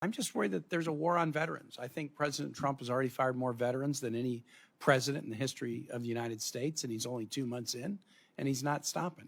I'm just worried that there's a war on veterans. I think President Trump has already fired more veterans than any president in the history of the United States, and he's only 2 months in, and he's not stopping.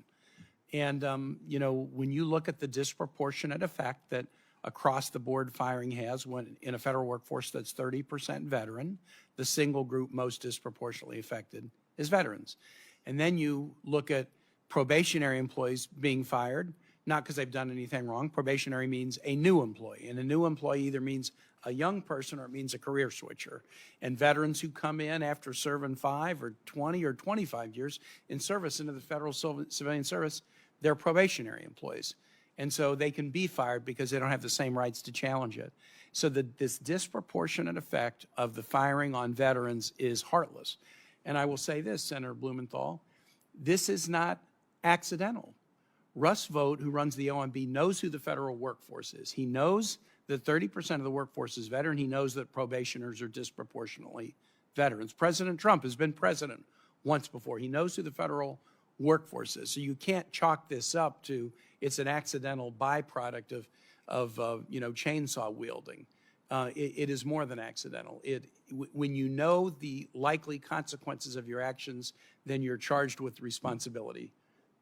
And, you know, when you look at the disproportionate effect that across the board firing has when in a federal workforce that's 30% veteran, the single group most disproportionately affected is veterans. And then you look at probationary employees being fired, not because they've done anything wrong. Probationary means a new employee, and a new employee either means a young person or it means a career switcher. And veterans who come in after serving 5 or 20 or 25 years in service into the federal civilian service, they're probationary employees. And so they can be fired because they don't have the same rights to challenge it. So this disproportionate effect of the firing on veterans is heartless. And I will say this, Senator Blumenthal, this is not accidental. Russ Vought, who runs the OMB, knows who the federal workforce is. He knows that 30% of the workforce is veteran. He knows that probationers are disproportionately veterans. President Trump has been president once before. He knows who the federal workforce is. So you can't chalk this up to it's an accidental byproduct of you know, chainsaw wielding. It is more than accidental. When you know the likely consequences of your actions, then you're charged with responsibility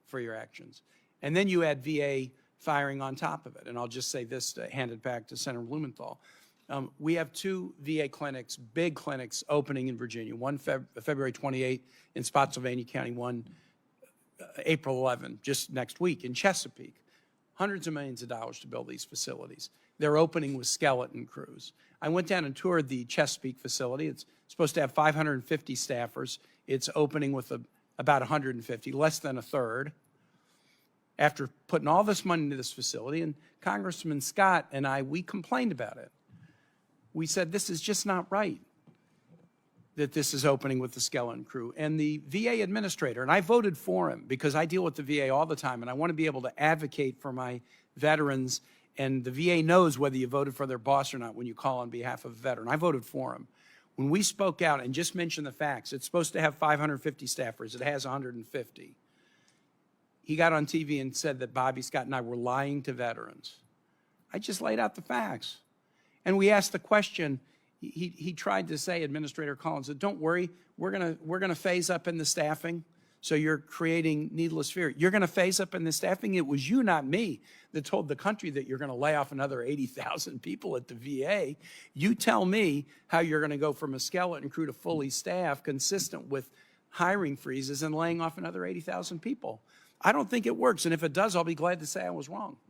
for your actions. And then you add VA firing on top of it. And I'll just say this to hand it back to Senator Blumenthal. We have 2 VA clinics, big clinics, opening in Virginia. One February 28 in Spotsylvania County, one April 11, just next week in Chesapeake. Hundreds of millions of dollars to build these facilities. They're opening with skeleton crews. I went down and toured the Chesapeake facility. It's supposed to have 550 staffers. It's opening with about 150, less than a third. After putting all this money into this facility, and Congressman Scott and I, we complained about it. We said, this is just not right that this is opening with the skeleton crew. And the VA administrator, and I voted for him because I deal with the VA all the time, and I want to be able to advocate for my veterans, and the VA knows whether you voted for their boss or not when you call on behalf of a veteran. I voted for him. When we spoke out and just mentioned the facts, it's supposed to have 550 staffers. It has 150. He got on TV and said that Bobby Scott and I were lying to veterans. I just laid out the facts. And we asked the question, he tried to say, Administrator Collins, that don't worry, we're gonna phase up in the staffing, so you're creating needless fear. You're gonna phase up in the staffing? It was you, not me, that told the country that you're gonna lay off another 80,000 people at the VA. You tell me how you're gonna go from a skeleton crew to fully staffed, consistent with hiring freezes and laying off another 80,000 people. I don't think it works, and if it does, I'll be glad to say I was wrong.